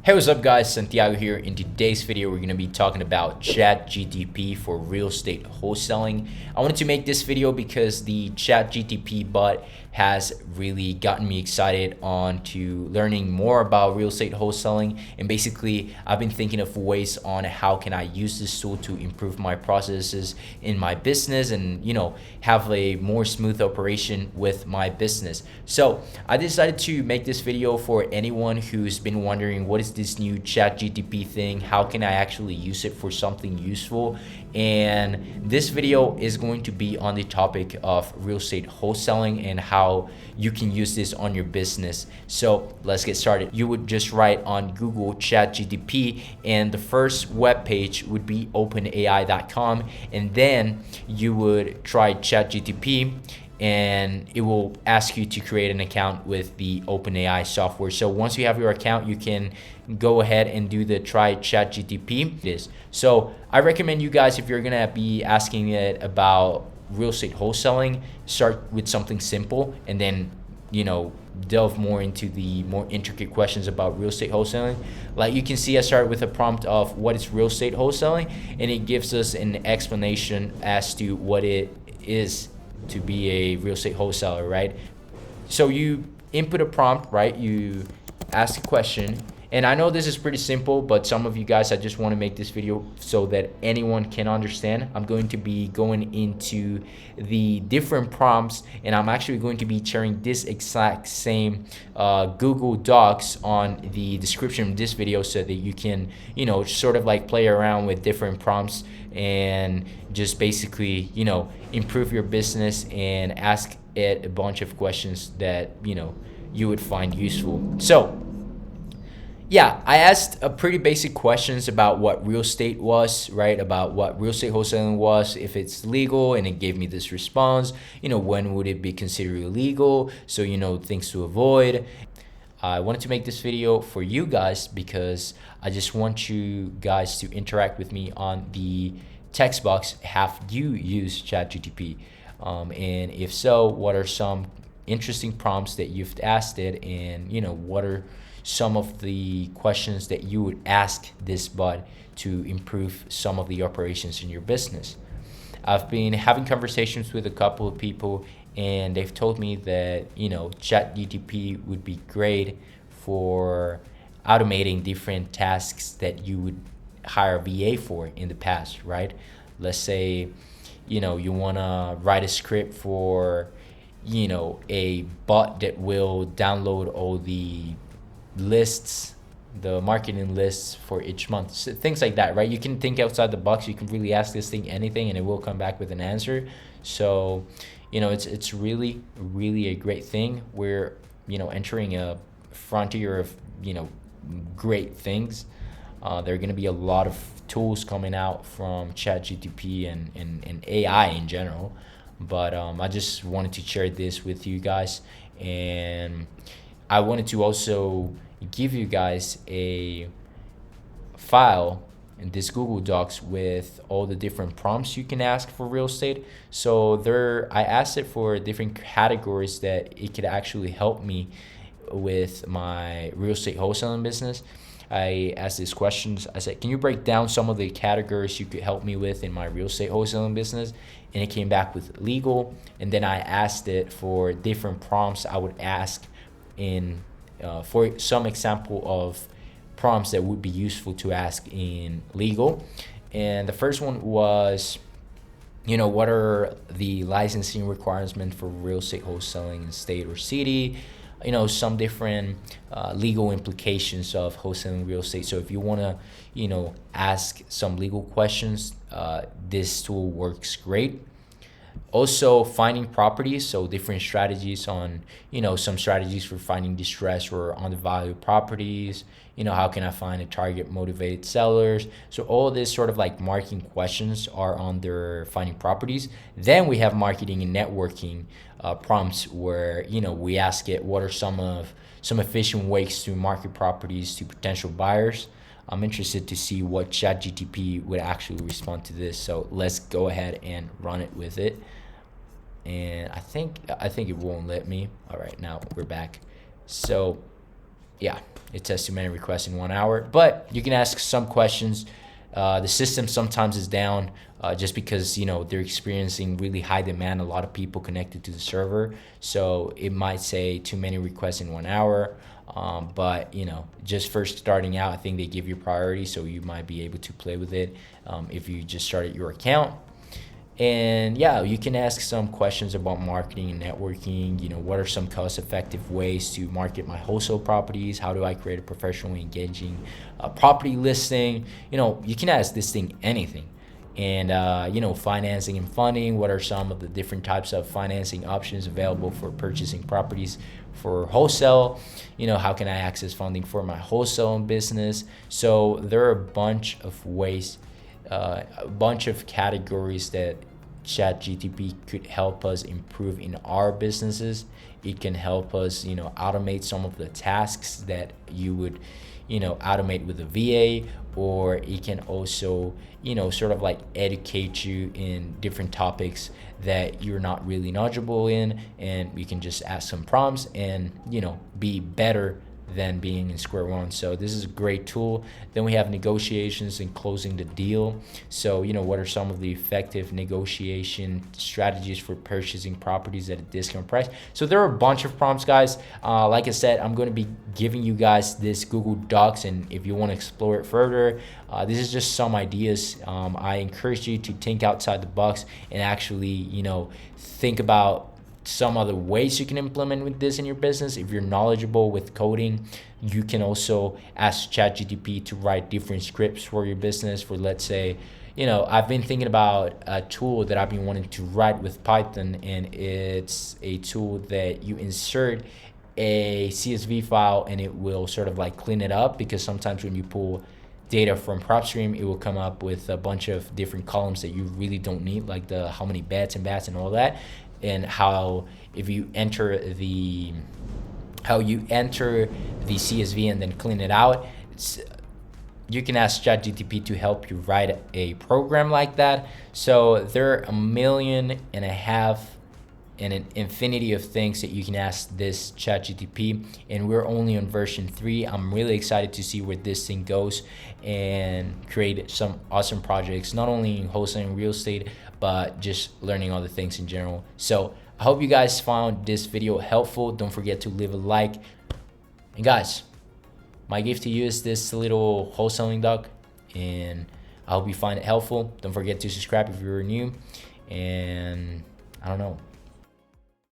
Hey, what's up guys, Santiago here. In today's video, we're going to be talking about ChatGPT for real estate wholesaling. I wanted to make this video because the ChatGPT bot has really gotten me excited on to learning more about real estate wholesaling. And basically, I've been thinking of ways on how can I use this tool to improve my processes in my business and, have a more smooth operation with my business. So I decided to make this video for anyone who's been wondering what is this new ChatGPT thing, how can I actually use it for something useful. And this video is going to be on the topic of real estate wholesaling and how you can use this on your business. So let's get started. You would just write on Google ChatGPT, and the first web page would be openai.com, and then you would try ChatGPT, and it will ask you to create an account with the OpenAI software. So once you have your account, you can go ahead and do the try ChatGPT. So I recommend you guys, if you're gonna be asking it about real estate wholesaling, start with something simple and then delve more into the more intricate questions about real estate wholesaling. Like you can see, I started with a prompt of what is real estate wholesaling, and it gives us an explanation as to what it is to be a real estate wholesaler, right? So you input a prompt, right? You ask a question, and I know this is pretty simple, but some of you guys, I just want to make this video so that anyone can understand. I'm going to be going into the different prompts, and I'm actually going to be sharing this exact same Google Docs on the description of this video so that you can, sort of like play around with different prompts and just basically, improve your business and ask it a bunch of questions that, you would find useful. So yeah, I asked a pretty basic questions about what real estate was, right? About what real estate wholesaling was, if it's legal, and it gave me this response. When would it be considered illegal? So, things to avoid. I wanted to make this video for you guys because I just want you guys to interact with me on the text box. Have you used ChatGPT? And if so, what are some interesting prompts that you've asked it? And, what are some of the questions that you would ask this bot to improve some of the operations in your business? I've been having conversations with a couple of people, and they've told me that, ChatGPT would be great for automating different tasks that you would hire a VA for in the past, right? Let's say, you want to write a script for, a bot that will download all the lists, the marketing lists for each month, so things like that, right? You can think outside the box. You can really ask this thing anything and it will come back with an answer. So it's really a great thing. We're entering a frontier of great things. There are going to be a lot of tools coming out from ChatGPT and AI in general, but I just wanted to share this with you guys, and I wanted to also give you guys a file in this Google Docs with all the different prompts you can ask for real estate. So I asked it for different categories that it could actually help me with my real estate wholesaling business. I asked these questions. I said, can you break down some of the categories you could help me with in my real estate wholesaling business? And it came back with legal. And then I asked it for different prompts I would ask for some example of prompts that would be useful to ask in legal. And the first one was, what are the licensing requirements for real estate wholesaling in state or city? Some different legal implications of wholesaling real estate. So if you want to, ask some legal questions, this tool works great. Also, finding properties, so different strategies on, some strategies for finding distressed or undervalued properties. How can I find a target motivated sellers? So all this sort of like marketing questions are under finding properties. Then we have marketing and networking prompts where, we ask it what are some efficient ways to market properties to potential buyers. I'm interested to see what ChatGPT would actually respond to this. So let's go ahead and run it with it. And I think it won't let me. All right, now we're back. So yeah, it says too many requests in 1 hour. But you can ask some questions. The system sometimes is down just because they're experiencing really high demand, a lot of people connected to the server, so it might say too many requests in 1 hour. But just first starting out, I think they give you priority, so you might be able to play with it if you just started your account. And yeah, you can ask some questions about marketing and networking. What are some cost-effective ways to market my wholesale properties? How do I create a professionally engaging property listing? You can ask this thing anything. And financing and funding. What are some of the different types of financing options available for purchasing properties for wholesale? How can I access funding for my wholesale business? So there are a bunch of ways, a bunch of categories that ChatGTP could help us improve in our businesses. It can help us, automate some of the tasks that you would, automate with a VA, or it can also, sort of like educate you in different topics that you're not really knowledgeable in, and you can just ask some prompts and, be better than being in square one. So this is a great tool. Then we have negotiations and closing the deal. So what are some of the effective negotiation strategies for purchasing properties at a discount price? So there are a bunch of prompts, guys. Like I said, I'm going to be giving you guys this Google Docs, and if you want to explore it further, this is just some ideas. I encourage you to think outside the box and actually think about some other ways you can implement with this in your business. If you're knowledgeable with coding, you can also ask ChatGPT to write different scripts for your business. For, let's say, I've been thinking about a tool that I've been wanting to write with Python, and it's a tool that you insert a CSV file and it will sort of like clean it up, because sometimes when you pull data from PropStream, it will come up with a bunch of different columns that you really don't need, like the how many beds and baths and all that. And how if you enter the CSV and then clean it out, you can ask ChatGPT to help you write a program like that. So there are 1.5 million and an infinity of things that you can ask this ChatGPT, and we're only on version 3. I'm really excited to see where this thing goes and create some awesome projects, not only in wholesaling real estate, but just learning other things in general. So I hope you guys found this video helpful. Don't forget to leave a like. And guys, my gift to you is this little wholesaling doc, and I hope you find it helpful. Don't forget to subscribe if you're new, and I don't know,